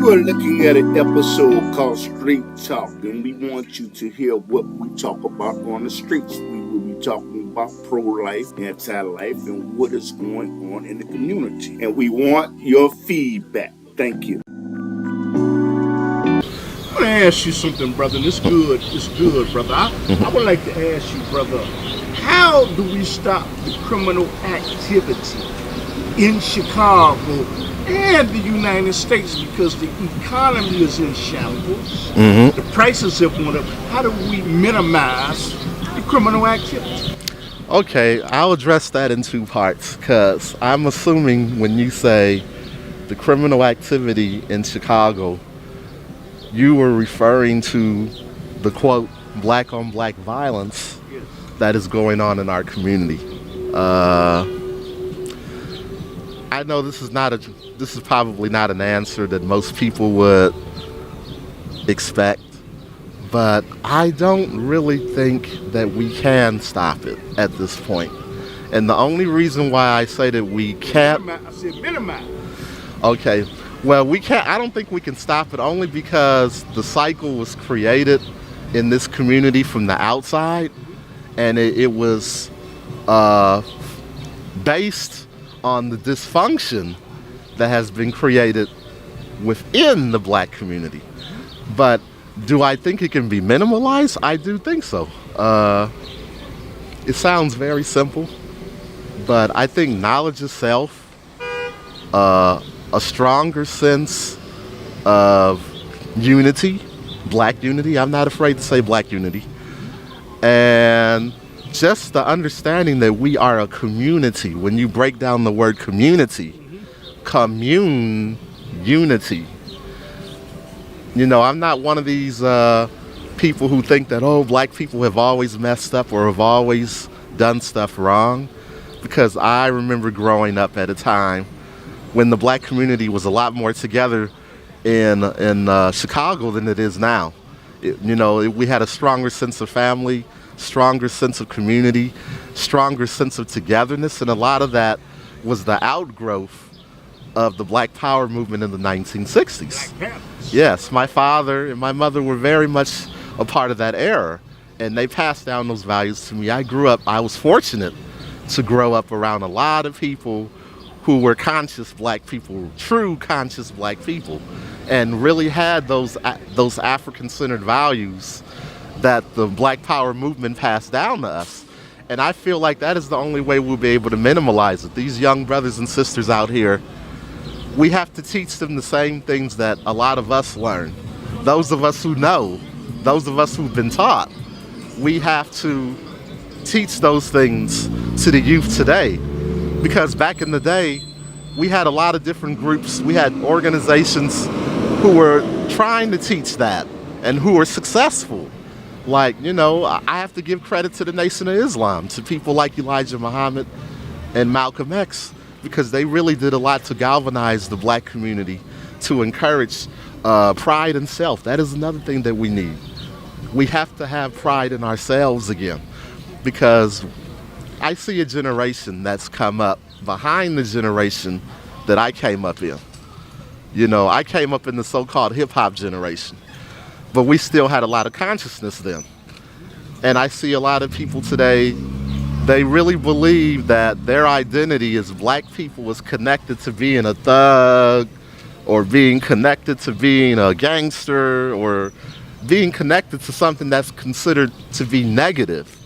We're looking at an episode called Street Talk, and we want you to hear what we talk about on the streets. We will be talking about pro-life, anti-life, and what is going on in the community. And we want your feedback. Thank you. I want to ask you something, brother. And it's good, brother. I would like to ask you, brother, how do we stop the criminal activity in Chicago and the United States, because the economy is in shambles, the prices have went up? How do we minimize the criminal activity? Okay, I'll address that in two parts, because I'm assuming when you say the criminal activity in Chicago, you were referring to the quote, black on black violence that is going on in our community. I know this is probably not an answer that most people would expect, but I don't really think that we can stop it at this point. And the only reason why I say that we can't... I said minimize. Okay, well, we can't. I don't think we can stop it, only because the cycle was created in this community from the outside, and it was based on the dysfunction that has been created within the black community. But do I think it can be minimalized? I do think so. It sounds very simple, but I think knowledge of self, a stronger sense of unity, black unity, I'm not afraid to say black unity, and just the understanding that we are a community. When you break down the word community, unity. You know, I'm not one of these people who think that, oh, black people have always messed up or have always done stuff wrong, because I remember growing up at a time when the black community was a lot more together in Chicago than it is now. We had a stronger sense of family, stronger sense of community, stronger sense of togetherness, and a lot of that was the outgrowth of the Black Power movement in the 1960s. Yes, my father and my mother were very much a part of that era, and they passed down those values to me. I was fortunate to grow up around a lot of people who were conscious black people, true conscious black people, and really had those African-centered values that the Black Power movement passed down to us. And I feel like that is the only way we'll be able to minimalize it. These young brothers and sisters out here, we have to teach them the same things that a lot of us learn. Those of us who know, those of us who've been taught, we have to teach those things to the youth today. Because back in the day, we had a lot of different groups. We had organizations who were trying to teach that and who were successful. Like, I have to give credit to the Nation of Islam, to people like Elijah Muhammad and Malcolm X, because they really did a lot to galvanize the black community, to encourage pride in self. That is another thing that we need. We have to have pride in ourselves again, because I see a generation that's come up behind the generation that I came up in. I came up in the so-called hip-hop generation, but we still had a lot of consciousness then. And I see a lot of people today, they really believe that their identity as black people is connected to being a thug, or being connected to being a gangster, or being connected to something that's considered to be negative.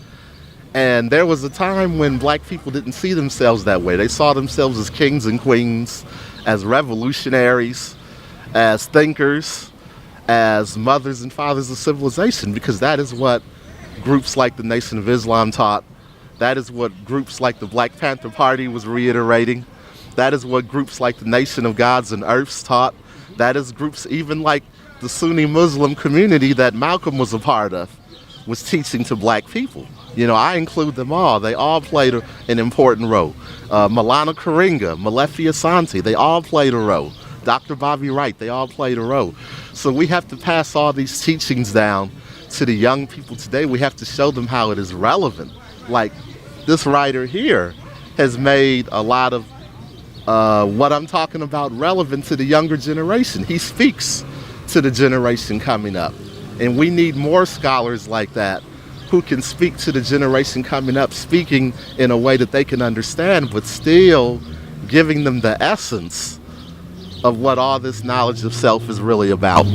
And there was a time when black people didn't see themselves that way. They saw themselves as kings and queens, as revolutionaries, as thinkers, as mothers and fathers of civilization, because that is what groups like the Nation of Islam taught. That is what groups like the Black Panther Party was reiterating. That is what groups like the Nation of Gods and Earths taught. That is groups even like the Sunni Muslim community that Malcolm was a part of was teaching to black people. I include them all. They all played an important role. Malana Karinga, Malefi Asante, they all played a role. Dr. Bobby Wright, they all played a role. So we have to pass all these teachings down to the young people today. We have to show them how it is relevant. Like this writer here has made a lot of what I'm talking about relevant to the younger generation. He speaks to the generation coming up. And we need more scholars like that who can speak to the generation coming up, speaking in a way that they can understand, but still giving them the essence of what all this knowledge of self is really about.